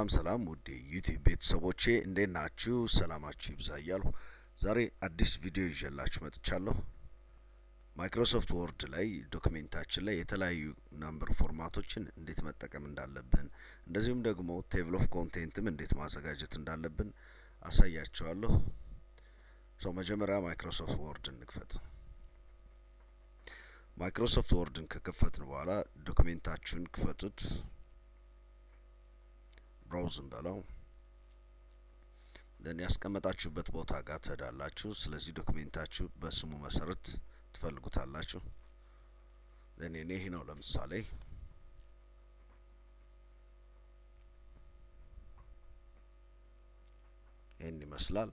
ሰላም ውድ ዩቲዩብ ቤተሰቦቼ እንዴት ናችሁ? ሰላማችሁ ይብዛ እያልኩ ዛሬ አዲስ ቪዲዮ ይዤላችሁ መጥቻለሁ። ማይክሮሶፍት ወርድ ላይ ዶክሜንታችን ላይ የተለያዩ ናምበር ፎርማቶችን እንዴት መጠቀም እንዳለብን እንደዚሁም ደግሞ ቴብል ኦፍ ኮንቴንትም እንዴት ማዘጋጀት እንዳለብን አሳያችኋለሁ። መጀመሪያ ማይክሮሶፍት ወርድ እንክፈት። ማይክሮሶፍት ወርድን ከከፈትን በኋላ ዶክሜንታችሁን ክፈቱት። ብራውዝን በለው ደን ያስቀመጣችሁበት ቦታ ጋር ትሄዳላችሁ። ስለዚህ ዶክሜንታችሁ በስሙ መሰረት ትፈልጉታላችሁ። ደን እኔ ይሄ ነው ለምሳሌ ይሄን ይመስላል።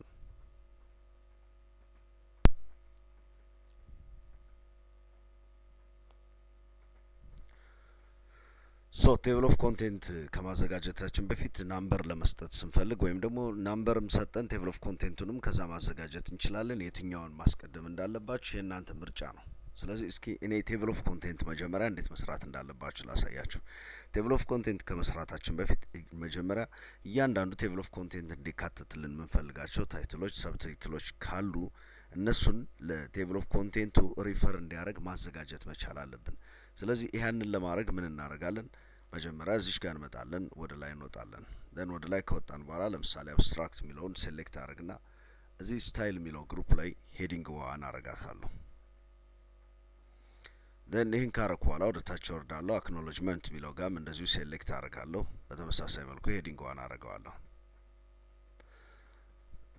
ቴብል ኦፍ ኮንቴንት ከማዘጋጀታችን በፊት ናምበር ለመስጠት ስንፈልግ ወይም ደግሞ ናምበርም ሰጠን ቴብል ኦፍ ኮንቴንቱንም ከዛ ማዘጋጀት እንችላለን። የትኛውን ማስቀደም እንዳለባችሁ የእናንተ ምርጫ ነው። ስለዚህ እስኪ እኔ ቴብል ኦፍ ኮንቴንት መጀመሪያ እንዴት መስራት እንዳለባችሁ ላሳያችሁ። ቴብል ኦፍ ኮንቴንት ከመስራታችን በፊት መጀመሪያ እያንዳንዱ ቴብል ኦፍ ኮንቴንት እንዲካተትልን የምንፈልጋቸው ታይትሎች፣ ሰብታይትሎች ካሉ እነሱን ለቴብል ኦፍ ኮንቴንቱ ሪፈር እንዲያደርግ ማዘጋጀት መቻል አለብን። ስለዚህ ይህንን ለማድረግ ምን እናደርጋለን? መጀመሪያ እዚህ ጋር እንመጣለን፣ ወደ ላይ እንወጣለን። ደን ወደ ላይ ከወጣን በኋላ ለምሳሌ አብስትራክት የሚለውን ሴሌክት አድርግና እዚህ ስታይል የሚለው ግሩፕ ላይ ሄዲንግ ዋን አረጋታለሁ። ደን ይህን ካረኩ በኋላ ወደ ታች ወርዳለሁ። አክኖሎጅመንት የሚለው ጋርም እንደዚሁ ሴሌክት አረጋለሁ። በተመሳሳይ መልኩ ሄዲንግ ዋን አረገዋለሁ።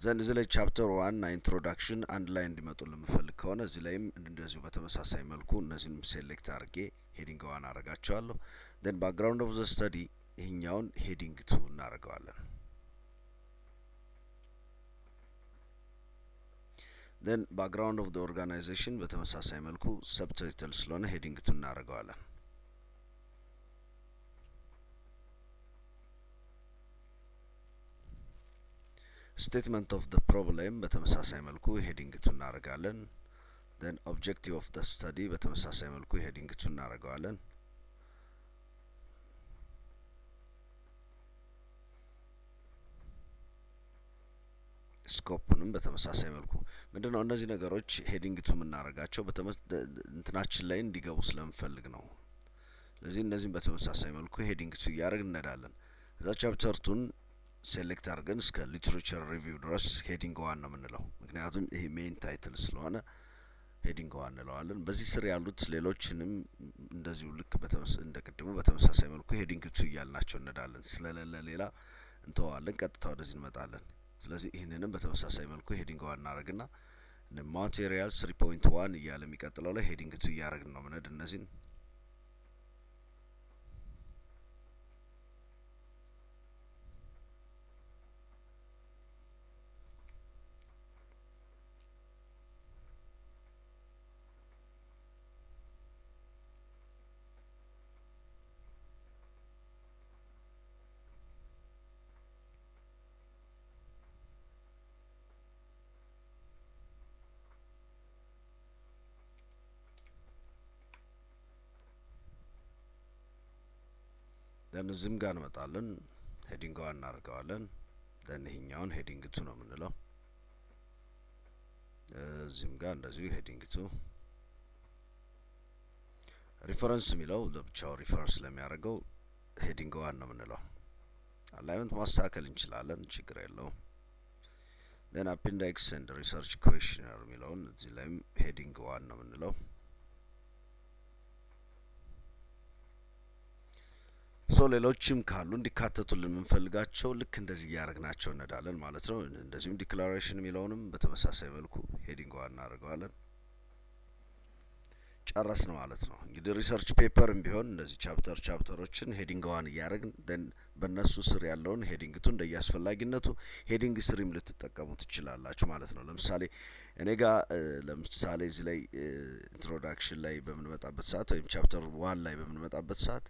ዘንድ እዚህ ላይ ቻፕተር ዋን እና ኢንትሮዳክሽን አንድ ላይ እንዲመጡ ለምፈልግ ከሆነ እዚህ ላይም እንደዚሁ በተመሳሳይ መልኩ እነዚህንም ሴሌክት አድርጌ ሄዲንግ ዋን አረጋቸዋለሁ። ደን ባክግራውንድ ኦፍ ዘ ስተዲ ይህኛውን ሄዲንግ ቱ እናደርገዋለን። ደን ባክግራውንድ ኦፍ ዘ ኦርጋናይዜሽን በተመሳሳይ መልኩ ሰብታይትል ስለሆነ ሄዲንግ ቱ እናደርገዋለን። ስቴትመንት ኦፍ ዘ ፕሮብሌም በተመሳሳይ መልኩ ሄዲንግ ቱ እናደርጋለን። ደን ኦብጀክቲቭ ኦፍ ዘ ስተዲ በተመሳሳይ መልኩ ሄዲንግ ቱ እናደርገዋለን። ስኮፕንም በተመሳሳይ መልኩ ምንድነው እነዚህ ነገሮች ሄዲንግ ቱ የምናደርጋቸው እንትናችን ላይ እንዲገቡ ስለምፈልግ ነው። ስለዚህ እነዚህም በተመሳሳይ መልኩ ሄዲንግ ቱ እያደረግን እንሄዳለን። እዛ ቻፕተር ቱን ሴሌክት አድርገን እስከ ሊትሬቸር ሪቪው ድረስ ሄዲንግ ዋን ነው የምንለው፣ ምክንያቱም ይሄ ሜን ታይትል ስለሆነ ሄዲንግ ዋን እንለዋለን። በዚህ ስር ያሉት ሌሎችንም እንደዚሁ ልክ እንደ ቅድሙ በተመሳሳይ መልኩ ሄዲንግ ቱ እያልናቸው እንሄዳለን። ስለሌለ ሌላ እንተዋለን፣ ቀጥታ ወደዚህ እንመጣለን። ስለዚህ ይህንንም በተመሳሳይ መልኩ ሄዲንግ ዋን እናደርግና ማቴሪያል 3.1 እያለ የሚቀጥለው ላይ ሄዲንግ ቱ እያደረግን ነው ምንሄድ እነዚህን ደን እዚህም ጋር እንመጣለን፣ ሄዲንግ ዋን እናደርገዋለን። ደን ይሄኛውን ሄዲንግ ቱ ነው የምንለው። እዚህም ጋር እንደዚሁ ሄዲንግ ቱ። ሪፈረንስ የሚለው ለብቻው ሪፈር ስለሚያደርገው ሄዲንግ ዋን ነው የምንለው። አላይመንት ማስተካከል እንችላለን፣ ችግር የለውም። ደን አፔንዳይክስ ኤንድ ሪሰርች ኩዌሽነር የሚለውን እዚህ ላይም ሄዲንግ ዋን ነው የምንለው። ሌሎችም ካሉ እንዲካተቱልን የምንፈልጋቸው ልክ እንደዚህ እያደረግናቸው እንሄዳለን ማለት ነው። እንደዚሁም ዲክላሬሽን የሚለውንም በተመሳሳይ መልኩ ሄዲንግ ዋን እናደርገዋለን። ጨረስን ማለት ነው። እንግዲህ ሪሰርች ፔፐርም ቢሆን እንደዚህ ቻፕተሮችን ሄዲንግ ዋን እያደረግን ደን በእነሱ ስር ያለውን ሄዲንግ ቱ እንደየአስፈላጊነቱ ሄዲንግ ስሪም ልትጠቀሙ ትችላላችሁ ማለት ነው። ለምሳሌ እኔ ጋር ለምሳሌ እዚህ ላይ ኢንትሮዳክሽን ላይ በምንመጣበት ሰዓት ወይም ቻፕተር ዋን ላይ በምንመጣበት ሰዓት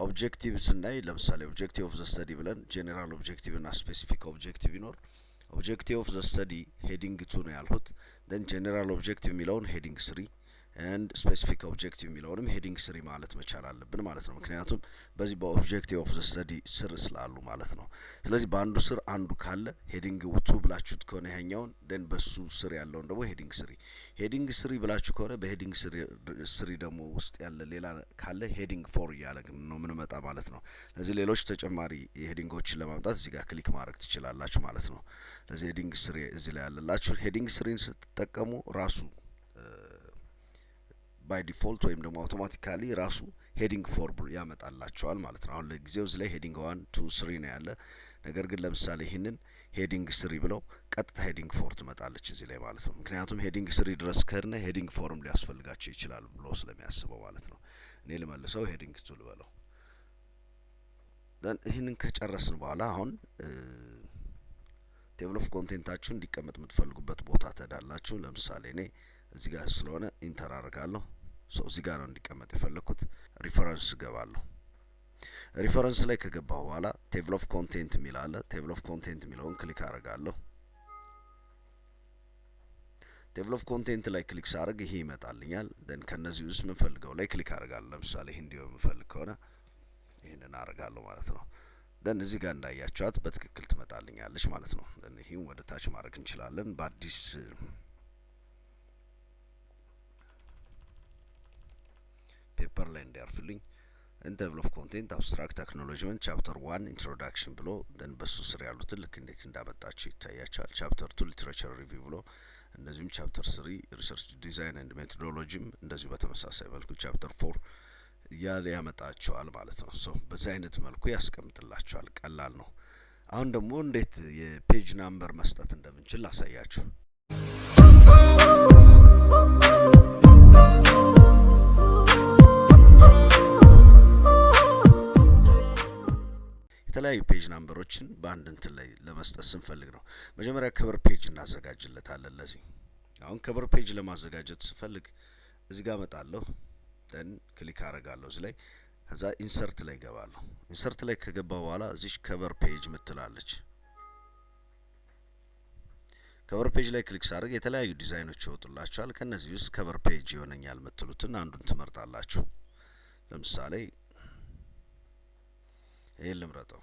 ኦብጀክቲቭ ስናይ ለምሳሌ ኦብጀክቲቭ ኦፍ ዘ ስተዲ ብለን ጄኔራል ኦብጀክቲቭ እና ስፔሲፊክ ኦብጀክቲቭ ይኖር። ኦብጀክቲቭ ኦፍ ዘ ስተዲ ሄዲንግ ቱ ነው ያልሁት። ደን ጄኔራል ኦብጀክቲቭ የሚለውን ሄዲንግ ስሪ ኤንድ ስፔሲፊክ ኦብጀክቲቭ የሚለውንም ሄዲንግ ስሪ ማለት መቻል አለብን ማለት ነው። ምክንያቱም በዚህ በኦብጀክቲቭ ኦፍ ዘ ስተዲ ስር ስላሉ ማለት ነው። ስለዚህ በአንዱ ስር አንዱ ካለ ሄዲንግ ቱ ብላችሁት ከሆነ ይሄኛውን ደን በሱ ስር ያለውን ደግሞ ሄዲንግ ስሪ ብላችሁ ከሆነ በሄዲንግ ስሪ ደግሞ ውስጥ ያለ ሌላ ካለ ሄዲንግ ፎር እያለ ነው ምንመጣ ማለት ነው። ስለዚህ ሌሎች ተጨማሪ የሄዲንጎችን ለማምጣት እዚህ ጋር ክሊክ ማድረግ ትችላላችሁ ማለት ነው። ስለዚህ ሄዲንግ ስሪ እዚህ ላይ ያለላችሁ ሄዲንግ ስሪን ስትጠቀሙ ራሱ ባይ ዲፎልት ወይም ደግሞ አውቶማቲካሊ ራሱ ሄዲንግ ፎር ያመጣላቸዋል ማለት ነው። አሁን ለጊዜው እዚህ ላይ ሄዲንግ 1 2 3 ነው ያለ። ነገር ግን ለምሳሌ ይህንን ሄዲንግ ስሪ ብለው ቀጥታ ሄዲንግ ፎር ትመጣለች እዚህ ላይ ማለት ነው። ምክንያቱም ሄዲንግ ስሪ ድረስ ከሄድነ ሄዲንግ ፎርም ሊያስፈልጋቸው ይችላል ብሎ ስለሚያስበው ማለት ነው። እኔ ልመልሰው ሄዲንግ ቱ ልበለው። ደን ይህንን ከጨረስን በኋላ አሁን ቴብል ኦፍ ኮንቴንታችሁ እንዲቀመጥ የምትፈልጉበት ቦታ ትሄዳላችሁ። ለምሳሌ እኔ እዚህ ጋር ስለሆነ ኢንተር አደርጋለሁ። እዚህ ጋር ነው እንዲቀመጥ የፈለኩት። ሪፈረንስ ገባለሁ። ሪፈረንስ ላይ ከገባሁ በኋላ ቴብል ኦፍ ኮንቴንት የሚል አለ። ቴብል ኦፍ ኮንቴንት የሚለውን ክሊክ አደርጋለሁ። ቴብል ኦፍ ኮንቴንት ላይ ክሊክ ሳደርግ ይሄ ይመጣልኛል። ደን ከነዚህ ውስጥ የምፈልገው ላይ ክሊክ አደርጋለሁ። ለምሳሌ ይሄ እንዲሁ የምፈልግ ከሆነ ይሄንን አደርጋለሁ ማለት ነው። ደን እዚህ ጋር እንዳያችኋት በትክክል ትመጣልኛለች ማለት ነው። ደን ይሄን ወደ ታች ማድረግ እንችላለን በአዲስ ፔፐር ላይ እንዲያርፍልኝ ቴብል ኦፍ ኮንቴንት አብስትራክት አክኖሎጅመንት ቻፕተር 1 ኢንትሮዳክሽን ብሎ ደን በሱ ስር ያሉትን ልክ እንዴት እንዳመጣቸው ይታያቸዋል። ቻፕተር 2 ሊትሬቸር ሪቪው ብሎ እንደዚሁም ቻፕተር 3 ሪሰርች ዲዛይን ኤንድ ሜቶዶሎጂም እንደዚሁ በተመሳሳይ መልኩ ቻፕተር 4 እያለ ያመጣቸዋል ማለት ነው። ሶ በዚህ አይነት መልኩ ያስቀምጥላቸዋል። ቀላል ነው። አሁን ደግሞ እንዴት የፔጅ ናምበር መስጠት እንደምንችል ላሳያችሁ። የተለያዩ ፔጅ ናምበሮችን በአንድ እንትን ላይ ለመስጠት ስንፈልግ ነው መጀመሪያ ከቨር ፔጅ እናዘጋጅለታለን። ለዚህ አሁን ከቨር ፔጅ ለማዘጋጀት ስፈልግ እዚህ ጋር እመጣለሁ። ደን ክሊክ አደርጋለሁ እዚህ ላይ። ከዛ ኢንሰርት ላይ ገባለሁ። ኢንሰርት ላይ ከገባ በኋላ እዚህ ከቨር ፔጅ ምትላለች። ከቨር ፔጅ ላይ ክሊክ ሳደርግ የተለያዩ ዲዛይኖች ይወጡላችኋል። ከነዚህ ውስጥ ከቨር ፔጅ ይሆነኛል ምትሉትን አንዱን ትመርጣላችሁ። ለምሳሌ ይሄን ልምረጠው።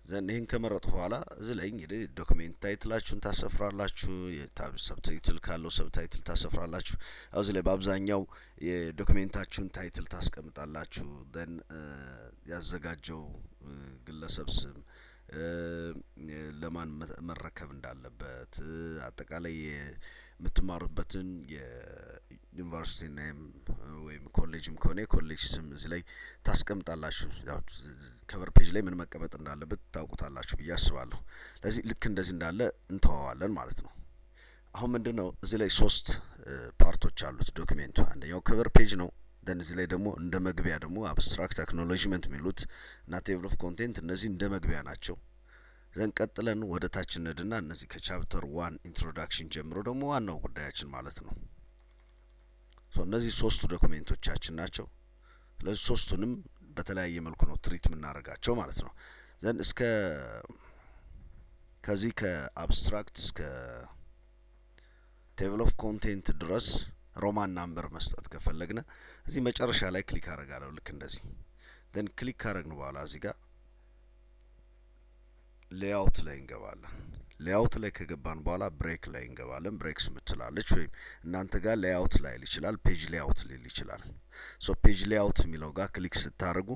ዘን ይሄን ከመረጡ በኋላ እዚህ ላይ እንግዲህ ዶክሜንት ታይትላችሁን ታሰፍራላችሁ። የታብ ሰብታይትል ካለው ሰብታይትል ታሰፍራላችሁ። እዚህ ላይ በአብዛኛው የዶክሜንታችሁን ታይትል ታስቀምጣላችሁ። ዘን ያዘጋጀው ግለሰብ ስም፣ ለማን መረከብ እንዳለበት፣ አጠቃላይ የምትማሩበትን የዩኒቨርሲቲ ኔም ወይም ኮሌጅም ከሆነ ኮሌጅ ስም እዚህ ላይ ታስቀምጣላችሁ። ያው ከቨር ፔጅ ላይ ምን መቀመጥ እንዳለበት ታውቁታላችሁ ብዬ አስባለሁ። ለዚህ ልክ እንደዚህ እንዳለ እንተዋዋለን ማለት ነው። አሁን ምንድነው እዚህ ላይ 3 ፓርቶች አሉት ዶክሜንቱ። አንደኛው ከቨር ፔጅ ነው። ደን እዚህ ላይ ደግሞ እንደ መግቢያ ደግሞ አብስትራክት አክኖሎጅመንት የሚሉት እና ቴብል ኦፍ ኮንቴንት እነዚህ እንደ መግቢያ ናቸው። ዘን ቀጥለን ወደ ታች እንድና እነዚህ ከቻፕተር 1 ኢንትሮዳክሽን ጀምሮ ደግሞ ዋናው ጉዳያችን ማለት ነው። እነዚህ 3 ዶክሜንቶቻችን ናቸው። ስለዚህ 3ቱንም በተለያየ መልኩ ነው ትሪት የምናደርጋቸው ማለት ነው። ዘን እስከ ከዚህ ከአብስትራክት እስከ ቴብል ኦፍ ኮንቴንት ድረስ ሮማን ናምበር መስጠት ከፈለግነ እዚህ መጨረሻ ላይ ክሊክ አደርጋለሁ። ልክ እንደዚህ ዘን ክሊክ ካደረግን በኋላ እዚህ ጋር ሌአውት ላይ እንገባለን። ሌአውት ላይ ከገባን በኋላ ብሬክ ላይ እንገባለን። ብሬክስ ምትላለች ወይም እናንተ ጋር ሌአውት ላይ ይችላል፣ ፔጅ ሌአውት ሊል ይችላል። ሶ ፔጅ ሌአውት የሚለው ጋር ክሊክ ስታደርጉ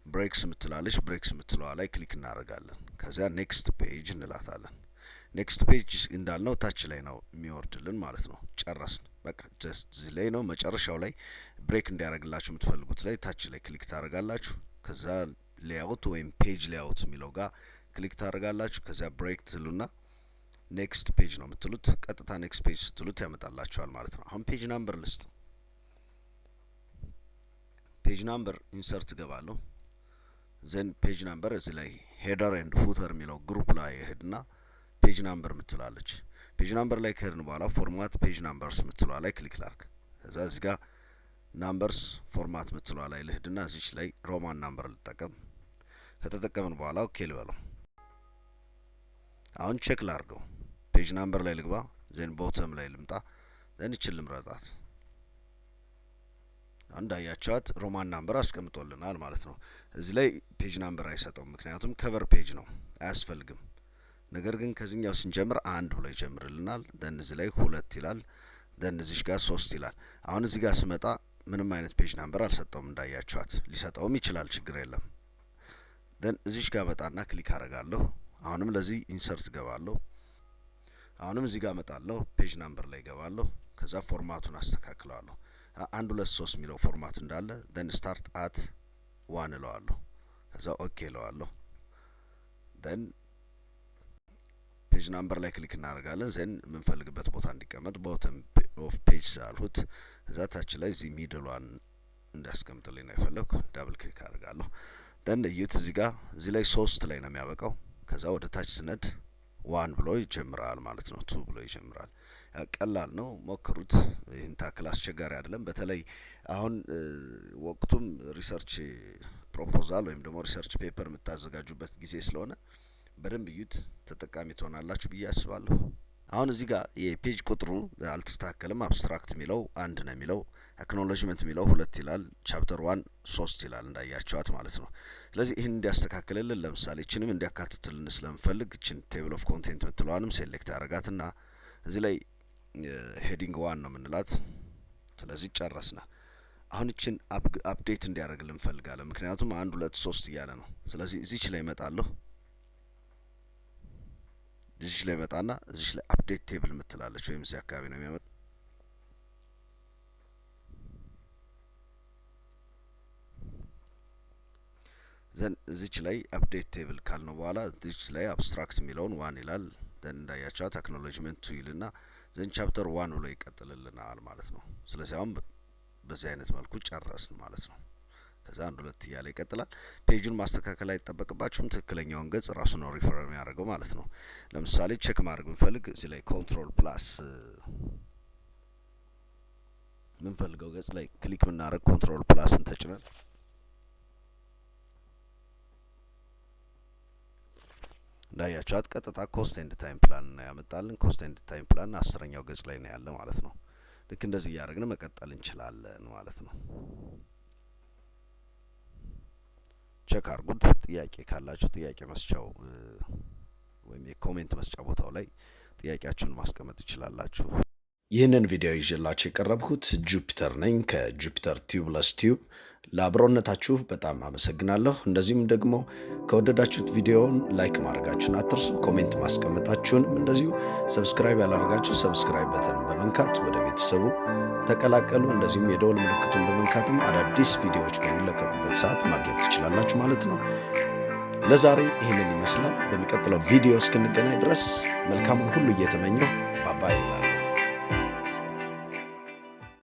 ብሬክስ ምትላለች። ብሬክስ ምትለዋ ላይ ክሊክ እናደርጋለን። ከዚያ ኔክስት ፔጅ እንላታለን። ኔክስት ፔጅ እንዳልነው ታች ላይ ነው የሚወርድልን ማለት ነው። ጨረስን። በቃ ጀስት እዚህ ላይ ነው መጨረሻው ላይ ብሬክ እንዲያደርግላችሁ የምትፈልጉት ላይ ታች ላይ ክሊክ ታደርጋላችሁ። ከዛ ሌአውት ወይም ፔጅ ሌአውት የሚለው ጋር ክሊክ ታደርጋላችሁ። ከዚያ ብሬክ ትሉና ኔክስት ፔጅ ነው የምትሉት። ቀጥታ ኔክስት ፔጅ ስትሉት ያመጣላችኋል ማለት ነው። አሁን ፔጅ ናምበር ልስጥ። ፔጅ ናምበር ኢንሰርት ገባለሁ። ዘን ፔጅ ናምበር እዚህ ላይ ሄደር ኤንድ ፉተር የሚለው ግሩፕ ላይ ሄድና ፔጅ ናምበር ምትላለች። ፔጅ ናምበር ላይ ከሄድን በኋላ ፎርማት ፔጅ ናምበርስ ምትለዋ ላይ ክሊክ ላርግ። ከዛ እዚህ ጋር ናምበርስ ፎርማት ምትለዋ ላይ ልሄድና እዚች ላይ ሮማን ናምበር ልጠቀም። ከተጠቀምን በኋላ ኦኬ ልበለው። አሁን ቼክ ላርገው። ፔጅ ናምበር ላይ ልግባ። ዘን ቦተም ላይ ልምጣ። ዘን እችል ልምረጣት። እንዳያችኋት ሮማን ናምበር አስቀምጦልናል ማለት ነው። እዚህ ላይ ፔጅ ናምበር አይሰጠውም፣ ምክንያቱም ከቨር ፔጅ ነው አያስፈልግም። ነገር ግን ከዚህኛው ስንጀምር 1 ብሎ ይጀምርልናል። ደን እዚህ ላይ 2 ይላል። ደን እዚህ ጋር 3 ይላል። አሁን እዚህ ጋር ስመጣ ምንም አይነት ፔጅ ናምበር አልሰጠውም እንዳያችኋት። ሊሰጠውም ይችላል፣ ችግር የለም። ደን እዚህ ጋር መጣና ክሊክ አረጋለሁ። አሁንም ለዚህ ኢንሰርት ገባለሁ። አሁንም እዚህ ጋር መጣለሁ፣ ፔጅ ናምበር ላይ ገባለሁ። ከዛ ፎርማቱን አስተካክለዋለሁ። 1 2 3 የሚለው ፎርማት እንዳለ ደን ስታርት አት 1 እለዋለሁ። ከዛ ኦኬ እለዋለሁ። ደን ፔጅ ናምበር ላይ ክሊክ እናደርጋለን። ዘን የምንፈልግበት ቦታ እንዲቀመጥ ቦተም ኦፍ ፔጅ አልሁት። ከዛ ታች ላይ እዚህ ሚድሏን እንዲያስቀምጥልኝ ነው የፈለኩ። ዳብል ክሊክ አደርጋለሁ። ደን እዩት፣ እዚህ ላይ 3 ላይ ነው የሚያበቃው። ከዛ ወደ ታች ስነድ 1 ብሎ ይጀምራል ማለት ነው። 2 ብሎ ይጀምራል። ቀላል ነው፣ ሞክሩት። ይህን ታክል አስቸጋሪ አይደለም። በተለይ አሁን ወቅቱም ሪሰርች ፕሮፖዛል ወይም ደግሞ ሪሰርች ፔፐር የምታዘጋጁበት ጊዜ ስለሆነ በደንብ እዩት፣ ተጠቃሚ ትሆናላችሁ ብዬ አስባለሁ። አሁን እዚህ ጋር የፔጅ ቁጥሩ አልተስተካከለም። አብስትራክት የሚለው 1 ነው የሚለው፣ አክኖሎጅመንት የሚለው 2 ይላል፣ ቻፕተር 1 3 ይላል እንዳያቸዋት ማለት ነው። ስለዚህ ይህን እንዲያስተካክልልን ለምሳሌ እችንም እንዲያካትትልን ስለምፈልግ እችን ቴብል ኦፍ ኮንቴንት የምትለዋንም ሴሌክት ያደርጋትና እዚህ ላይ ሄዲንግ 1 ነው የምንላት። ስለዚህ ጨረስና አሁን እችን አፕዴት እንዲያደርግልን እንፈልጋለን። ምክንያቱም 1 2 3 እያለ ነው። ስለዚህ እዚች ላይ እመጣለሁ። እዚች ላይ መጣና እዚች ላይ አፕዴት ቴብል ምትላለች ወይም እዚህ አካባቢ ነው የሚያመጣ። ዘን እዚች ላይ አፕዴት ቴብል ካልነው በኋላ እዚች ላይ አብስትራክት የሚለውን 1 ይላል። ዘን እንዳያቻት አክኖሎጅመንት 2 ይልና ዘን ቻፕተር 1 ብሎ ይቀጥልልናል ማለት ነው። ስለዚህ አሁን በዚህ አይነት መልኩ ጨረስን ማለት ነው። ከዛ 1 2 እያለ ይቀጥላል። ፔጁን ማስተካከል አይጠበቅባችሁም። ትክክለኛውን ገጽ ራሱ ነው ሪፈር የሚያደርገው ማለት ነው። ለምሳሌ ቼክ ማድረግ ብንፈልግ እዚህ ላይ ኮንትሮል ፕላስ ምንፈልገው ገጽ ላይ ክሊክ ብናደርግ ኮንትሮል ፕላስን ተጭነን እንዳያችኋት ቀጥታ ኮስት ኤንድ ታይም ፕላን ነው ያመጣልን። ኮስት ኤንድ ታይም ፕላን 10ኛው ገጽ ላይ ነው ያለ ማለት ነው። ልክ እንደዚህ እያደረግን መቀጠል እንችላለን ማለት ነው። ቼክ አርጉት። ጥያቄ ካላችሁ ጥያቄ መስጫው ወይም የኮሜንት መስጫ ቦታው ላይ ጥያቄያችሁን ማስቀመጥ ትችላላችሁ። ይህንን ቪዲዮ ይዤላችሁ የቀረብኩት ጁፒተር ነኝ ከጁፒተር ቲዩብለስ ቲዩብ። ለአብሮነታችሁ በጣም አመሰግናለሁ። እንደዚሁም ደግሞ ከወደዳችሁት ቪዲዮውን ላይክ ማድረጋችሁን አትርሱ። ኮሜንት ማስቀመጣችሁንም እንደዚሁ፣ ሰብስክራይብ ያላደረጋችሁ ሰብስክራይብ በተን በመንካት ወደ ቤተሰቡ ተቀላቀሉ። እንደዚሁም የደወል ምልክቱን በመንካትም አዳዲስ ቪዲዮዎች በሚለቀቁበት ሰዓት ማግኘት ትችላላችሁ ማለት ነው። ለዛሬ ይህንን ይመስላል። በሚቀጥለው ቪዲዮ እስክንገናኝ ድረስ መልካሙን ሁሉ እየተመኘው ባባይ ይላል።